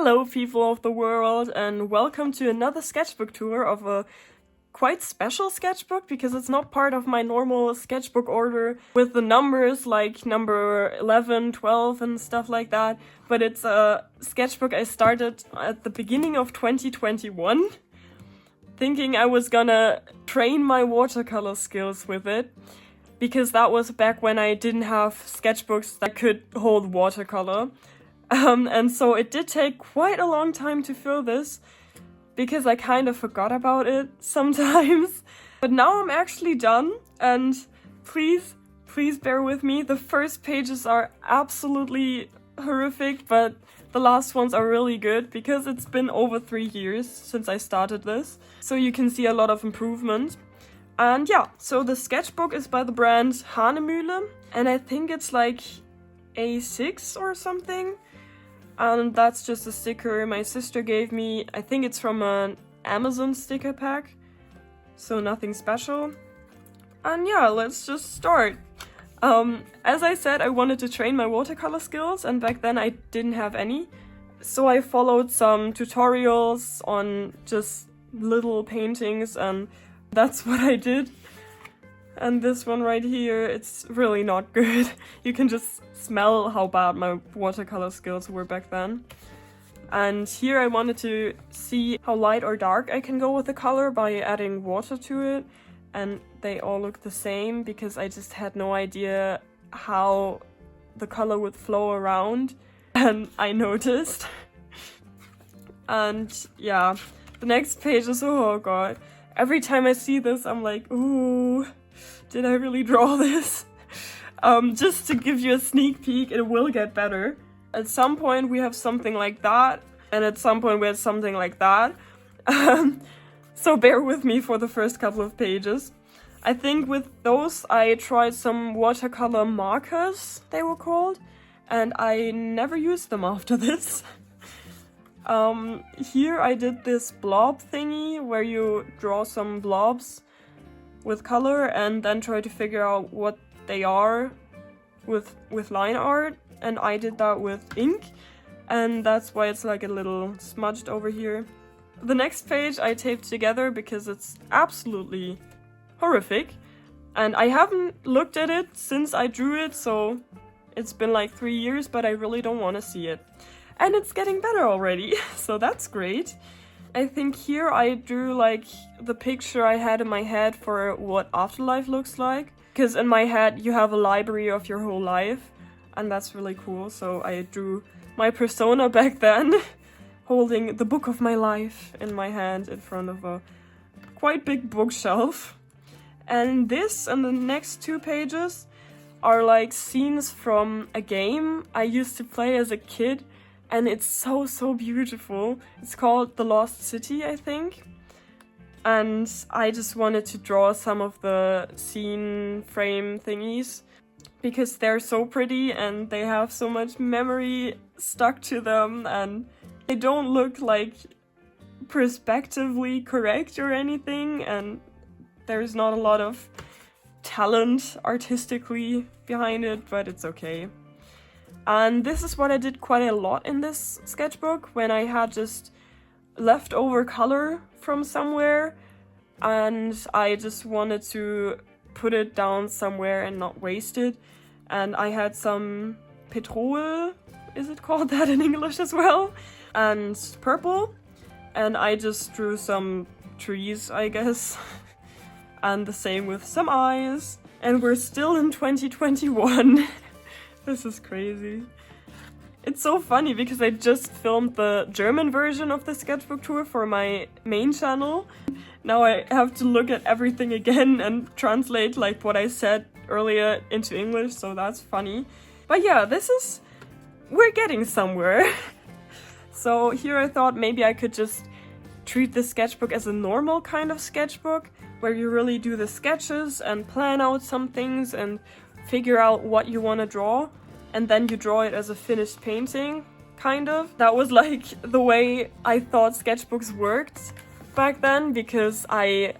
Hello people of the world, and welcome to another sketchbook tour of a quite special sketchbook because it's not part of my normal sketchbook order with the numbers like number 11, 12 and stuff like that, but it's a sketchbook I started at the beginning of 2021 thinking I was gonna train my watercolor skills with it because that was back when I didn't have sketchbooks that could hold watercolor. And so it did take quite a long time to fill this because I kind of forgot about it sometimes. But now I'm actually done, and please bear with me. The first pages are absolutely horrific, but the last ones are really good because it's been over 3 years since I started this. So you can see a lot of improvement. And yeah, so the sketchbook is by the brand Hanemühle, and I think it's like A6 or something. And that's just a sticker my sister gave me. I think it's from an Amazon sticker pack, so nothing special. And yeah, let's just start. As I said, I wanted to train my watercolor skills, and back then I didn't have any. So I followed some tutorials on just little paintings, and that's what I did. And this one right here, it's really not good. You can just smell how bad my watercolor skills were back then. And here I wanted to see how light or dark I can go with the color by adding water to it. And they all look the same because I just had no idea how the color would flow around. And I noticed. And yeah, the next page is, oh god. Every time I see this, I'm like, ooh. Did I really draw this? Just to give you a sneak peek, it will get better. At some point we have something like that, and at some point we have something like that. So bear with me for the first couple of pages. I think with those I tried some watercolor markers, they were called, and I never used them after this. Here I did this blob thingy where you draw some blobs with color and then try to figure out what they are with line art, and I did that with ink, and that's why it's like a little smudged over here. The next page I taped together because it's absolutely horrific, and I haven't looked at it since I drew it, so it's been like 3 years, but I really don't want to see it. And it's getting better already, so that's great. I think here I drew like the picture I had in my head for what afterlife looks like. Because in my head you have a library of your whole life, and that's really cool. So I drew my persona back then, holding the book of my life in my hand in front of a quite big bookshelf. And this and the next 2 pages are like scenes from a game I used to play as a kid. And it's so beautiful. It's called The Lost City, I think. And I just wanted to draw some of the scene frame thingies because they're so pretty and they have so much memory stuck to them, and they don't look like perspectively correct or anything, and there's not a lot of talent artistically behind it, but it's okay. And this is what I did quite a lot in this sketchbook, when I had just leftover color from somewhere and I just wanted to put it down somewhere and not waste it. And I had some petrol, is it called that in English as well? And purple. And I just drew some trees, I guess. And the same with some eyes. And we're still in 2021. This is crazy. It's so funny because I just filmed the German version of the sketchbook tour for my main channel. Now I have to look at everything again and translate like what I said earlier into English, so that's funny. But yeah, we're getting somewhere. So here I thought maybe I could just treat the sketchbook as a normal kind of sketchbook, where you really do the sketches and plan out some things and figure out what you want to draw, and then you draw it as a finished painting, kind of. That was like the way I thought sketchbooks worked back then, because I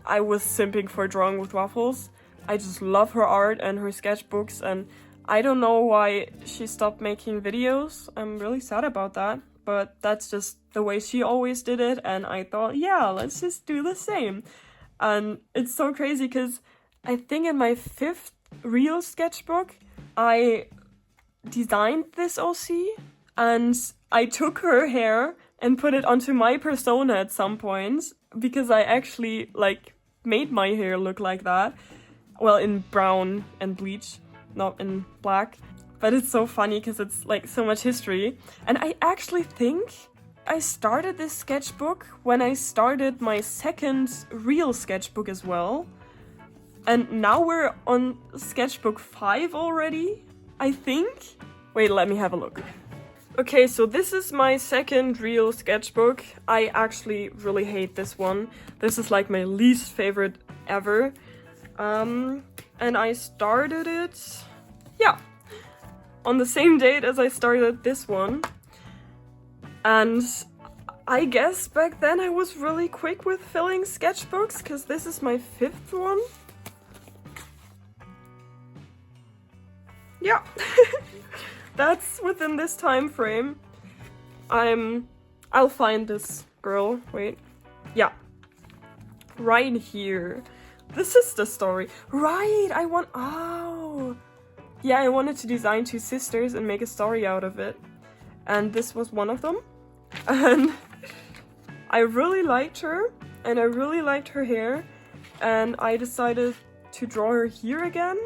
was simping for Drawing with Waffles. I just love her art and her sketchbooks, and I don't know why she stopped making videos. I'm really sad about that. but that's just the way she always did it, and I thought, yeah, let's just do the same. And it's so crazy because I think in my 5th real sketchbook, I designed this OC, and I took her hair and put it onto my persona at some point, because I actually, like, made my hair look like that. Well, in brown and bleach, not in black. But it's so funny because it's, like, so much history. And I actually think I started this sketchbook when I started my 2nd real sketchbook as well. And now we're on sketchbook 5 already, I think. Wait, let me have a look. Okay, so this is my 2nd real sketchbook. I actually really hate this one. This is like my least favorite ever. And I started it, yeah, on the same date as I started this one. And I guess back then I was really quick with filling sketchbooks, because this is my 5th one. Yeah, that's within this time frame. I'll find this girl, wait. Yeah, right here. This is the story. Right, oh. Yeah, I wanted to design 2 sisters and make a story out of it. And this was one of them. And I really liked her, and I really liked her hair. And I decided to draw her here again.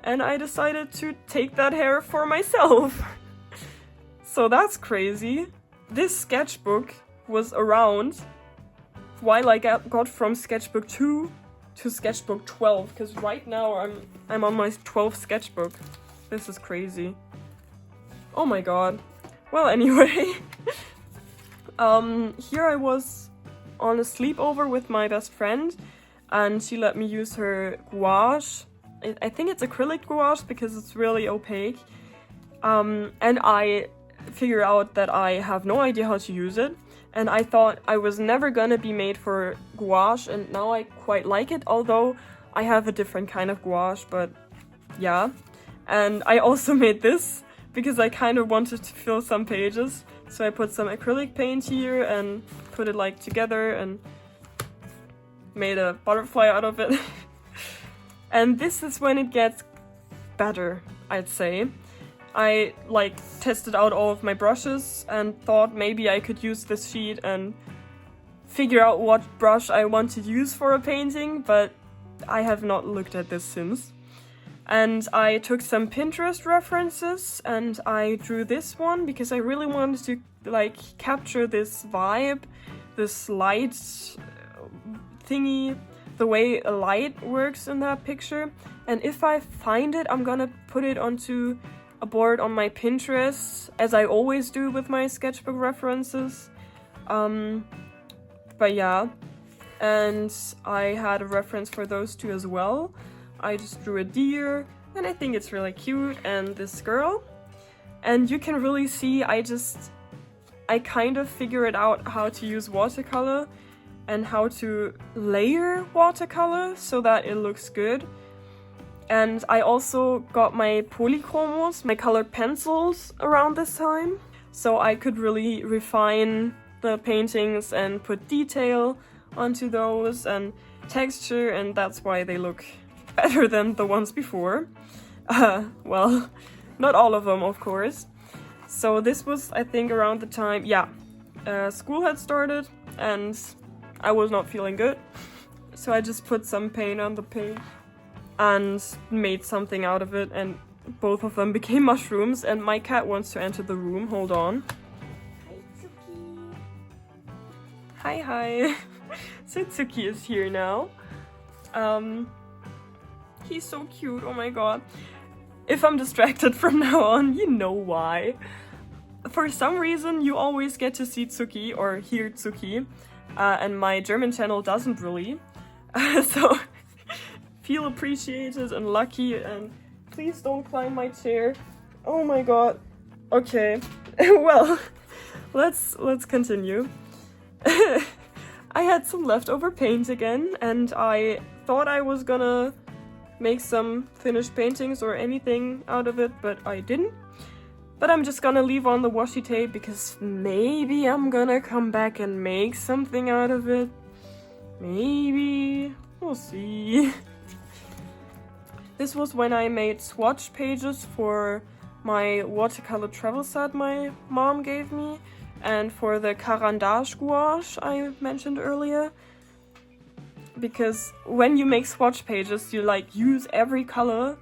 And I decided to take that hair for myself. So that's crazy. This sketchbook was around while I got from Sketchbook 2 to Sketchbook 12, because right now I'm on my 12th sketchbook. This is crazy. Oh my god. Well, anyway. Here I was on a sleepover with my best friend, and she let me use her gouache. I think it's acrylic gouache because it's really opaque. And I figure out that I have no idea how to use it. And I thought I was never gonna be made for gouache, and now I quite like it, although I have a different kind of gouache, but yeah. And I also made this because I kind of wanted to fill some pages. So I put some acrylic paint here and put it like together and made a butterfly out of it. And this is when it gets better, I'd say. I like tested out all of my brushes and thought maybe I could use this sheet and figure out what brush I want to use for a painting, but I have not looked at this since. And I took some Pinterest references and I drew this one because I really wanted to like capture this vibe, this light thingy, the way a light works in that picture. And if I find it, I'm gonna put it onto a board on my Pinterest, as I always do with my sketchbook references. But yeah, and I had a reference for those two as well. I just drew a deer, and I think it's really cute, and this girl. And you can really see I kind of figured out how to use watercolor and how to layer watercolor so that it looks good. And I also got my polychromos, my colored pencils around this time. So I could really refine the paintings and put detail onto those and texture, and that's why they look better than the ones before. Well, not all of them, of course. So this was, I think, around the time, school had started and I was not feeling good. So I just put some paint on the page and made something out of it, and both of them became mushrooms, and my cat wants to enter the room. Hold on. Hi, Tsuki. Hi. So Tsuki is here now. He's so cute, oh my god. If I'm distracted from now on, you know why. For some reason, you always get to see Tsuki or hear Tsuki, and my German channel doesn't really. So feel appreciated and lucky, and please don't climb my chair. Oh my god. Okay. Well, let's continue. I had some leftover paint again, and I thought I was gonna make some finished paintings or anything out of it, but I didn't. But I'm just gonna leave on the washi tape because maybe I'm gonna come back and make something out of it. Maybe. We'll see. This was when I made swatch pages for my watercolor travel set my mom gave me, and for the Cara gouache I mentioned earlier. Because when you make swatch pages, you like use every color,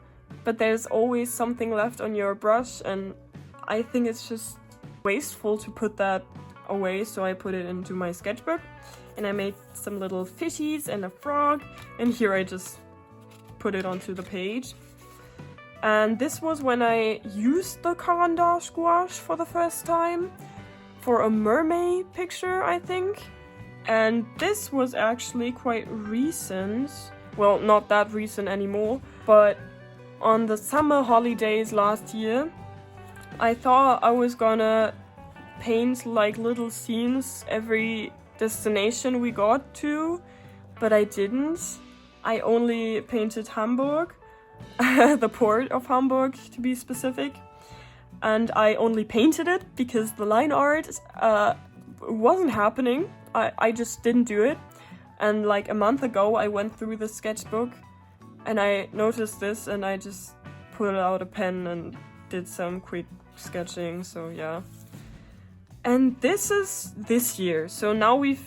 but there's always something left on your brush, and I think it's just wasteful to put that away, so I put it into my sketchbook. And I made some little fishies and a frog, and here I just put it onto the page. And this was when I used the Cara gouache for the first time for a mermaid picture, I think. And this was actually quite recent. Well, not that recent anymore, but on the summer holidays last year, I thought I was gonna paint like little scenes every destination we got to, but I didn't. I only painted Hamburg, the port of Hamburg to be specific, and I only painted it because the line art wasn't happening. I just didn't do it. And like a month ago I went through the sketchbook and I noticed this, and I just pulled out a pen and did some quick sketching, so yeah. And this is this year, so now we've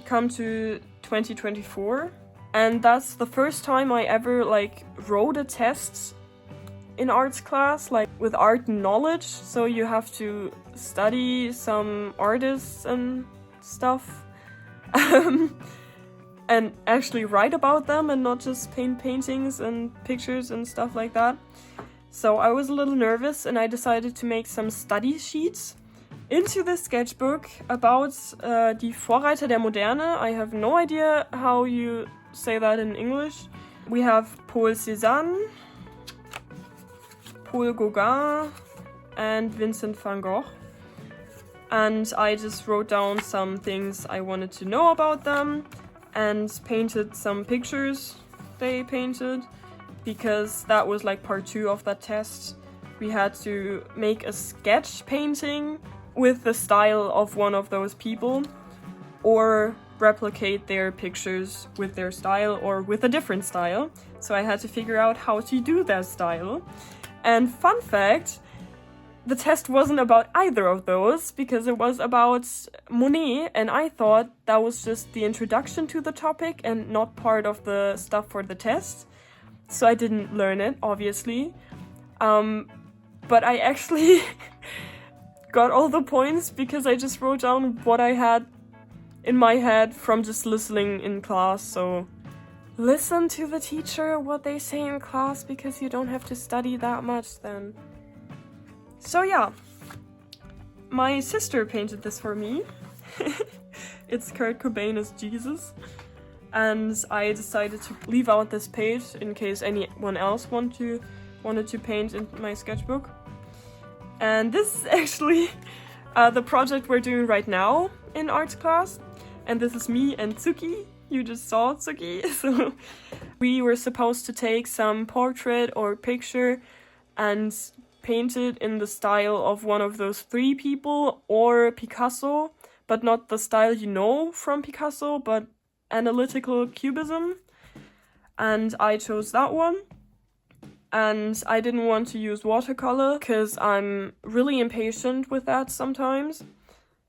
come to 2024, and that's the first time I ever like wrote a test in arts class, like with art knowledge. So you have to study some artists and stuff and actually write about them and not just paint paintings and pictures and stuff like that. So I was a little nervous, and I decided to make some study sheets into the sketchbook about die Vorreiter der Moderne. I have no idea how you say that in English. We have Paul Cézanne, Paul Gauguin, and Vincent van Gogh. And I just wrote down some things I wanted to know about them and painted some pictures they painted, because that was like part 2 of that test. We had to make a sketch painting with the style of one of those people, or replicate their pictures with their style or with a different style. So I had to figure out how to do that style. And fun fact, the test wasn't about either of those, because it was about Monet, and I thought that was just the introduction to the topic and not part of the stuff for the test. So I didn't learn it, obviously. But I actually got all the points because I just wrote down what I had in my head from just listening in class. So listen to the teacher, what they say in class, because you don't have to study that much then. So yeah, my sister painted this for me. It's Kurt Cobain as Jesus. And I decided to leave out this page in case anyone else wanted to paint in my sketchbook. And this is actually the project we're doing right now in arts class. And this is me and Tsuki. You just saw Tsuki. So we were supposed to take some portrait or picture and paint it in the style of one of those 3 people or Picasso, but not the style you know from Picasso, but analytical cubism. And I chose that one. And I didn't want to use watercolor because I'm really impatient with that sometimes.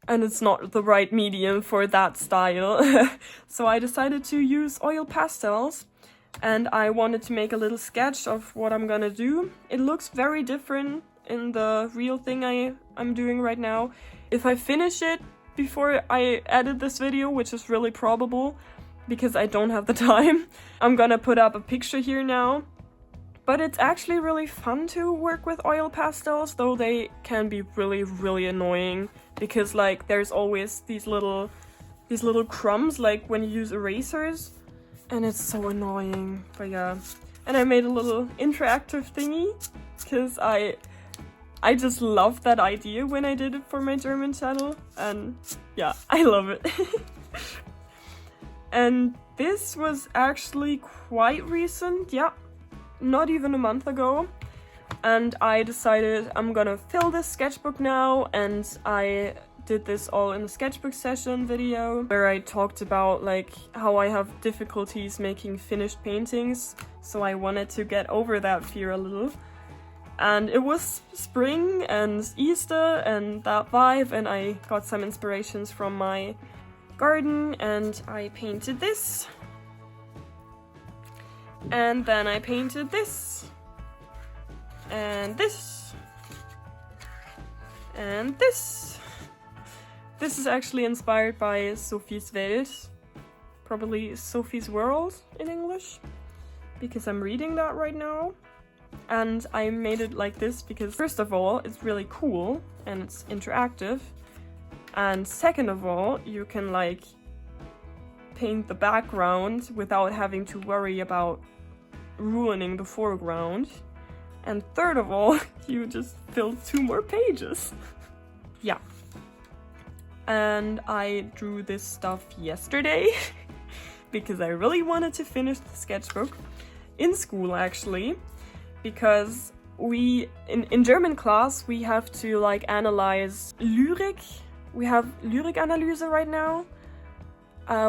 And it's not the right medium for that style. So I decided to use oil pastels. And I wanted to make a little sketch of what I'm gonna do. It looks very different in the real thing I'm doing right now. If I finish it before I edit this video, which is really probable because I don't have the time, I'm gonna put up a picture here now. But it's actually really fun to work with oil pastels, though they can be really, really annoying because like there's always these little crumbs like when you use erasers. And it's so annoying, but yeah. And I made a little interactive thingy, because I just loved that idea when I did it for my German channel, and yeah, I love it. And this was actually quite recent, yeah, not even a month ago. and I decided I'm gonna fill this sketchbook now, and I did this all in the sketchbook session video where I talked about like how I have difficulties making finished paintings, so I wanted to get over that fear a little. And it was spring and Easter and that vibe, and I got some inspirations from my garden, and I painted this. And then I painted this. And this. And this. This is actually inspired by Sophie's Welt, probably Sophie's World in English, because I'm reading that right now. And I made it like this because first of all, it's really cool and it's interactive. And second of all, you can like paint the background without having to worry about ruining the foreground. And third of all, you just filled 2 more pages. Yeah. And I drew this stuff yesterday because I really wanted to finish the sketchbook in school actually. Because we, in German class, we have to like analyze lyric. We have Lyrikanalyse right now,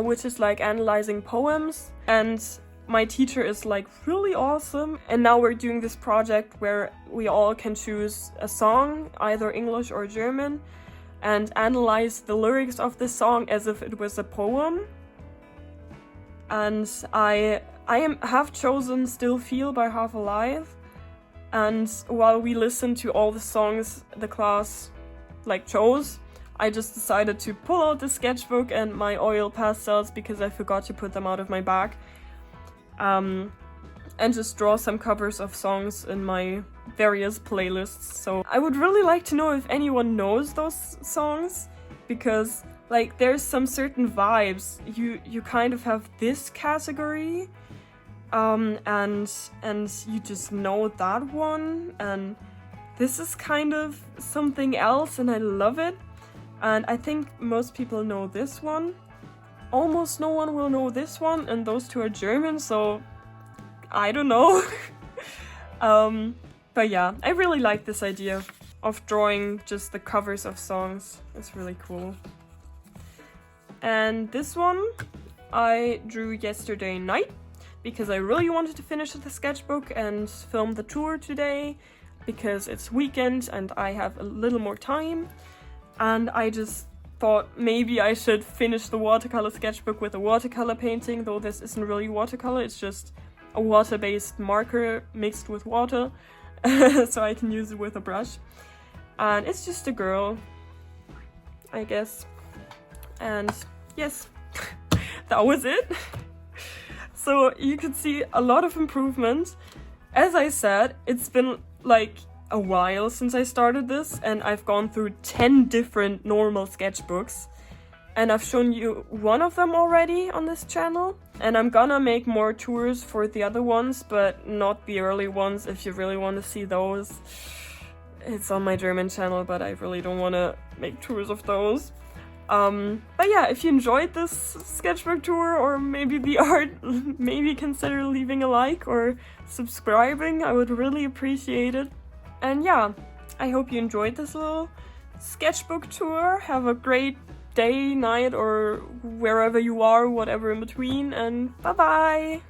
which is like analyzing poems. And my teacher is like really awesome. And now we're doing this project where we all can choose a song, either English or German, and analyze the lyrics of the song as if it was a poem. And I have chosen Still Feel by Half Alive. And while we listened to all the songs the class like chose, I just decided to pull out the sketchbook and my oil pastels because I forgot to put them out of my bag. And just draw some covers of songs in my various playlists. So I would really like to know if anyone knows those songs, because like there's some certain vibes. You kind of have this category. And you just know that one, and this is kind of something else, and I love it. And I think most people know this one. Almost no one will know this one, and those 2 are German, so I don't know. But yeah, I really like this idea of drawing just the covers of songs. It's really cool. And this one I drew yesterday night, because I really wanted to finish the sketchbook and film the tour today, because it's weekend and I have a little more time. And I just thought maybe I should finish the watercolor sketchbook with a watercolor painting, though this isn't really watercolor, it's just a water-based marker mixed with water, so I can use it with a brush. And it's just a girl, I guess. And yes, that was it. So you could see a lot of improvement. As I said, it's been like a while since I started this, and I've gone through 10 different normal sketchbooks. And I've shown you one of them already on this channel. And I'm gonna make more tours for the other ones, but not the early ones if you really want to see those. It's on my German channel, but I really don't want to make tours of those. But yeah, if you enjoyed this sketchbook tour, or maybe the art, maybe consider leaving a like or subscribing. I would really appreciate it. And yeah, I hope you enjoyed this little sketchbook tour. Have a great day, night, or wherever you are, whatever in between, and bye bye!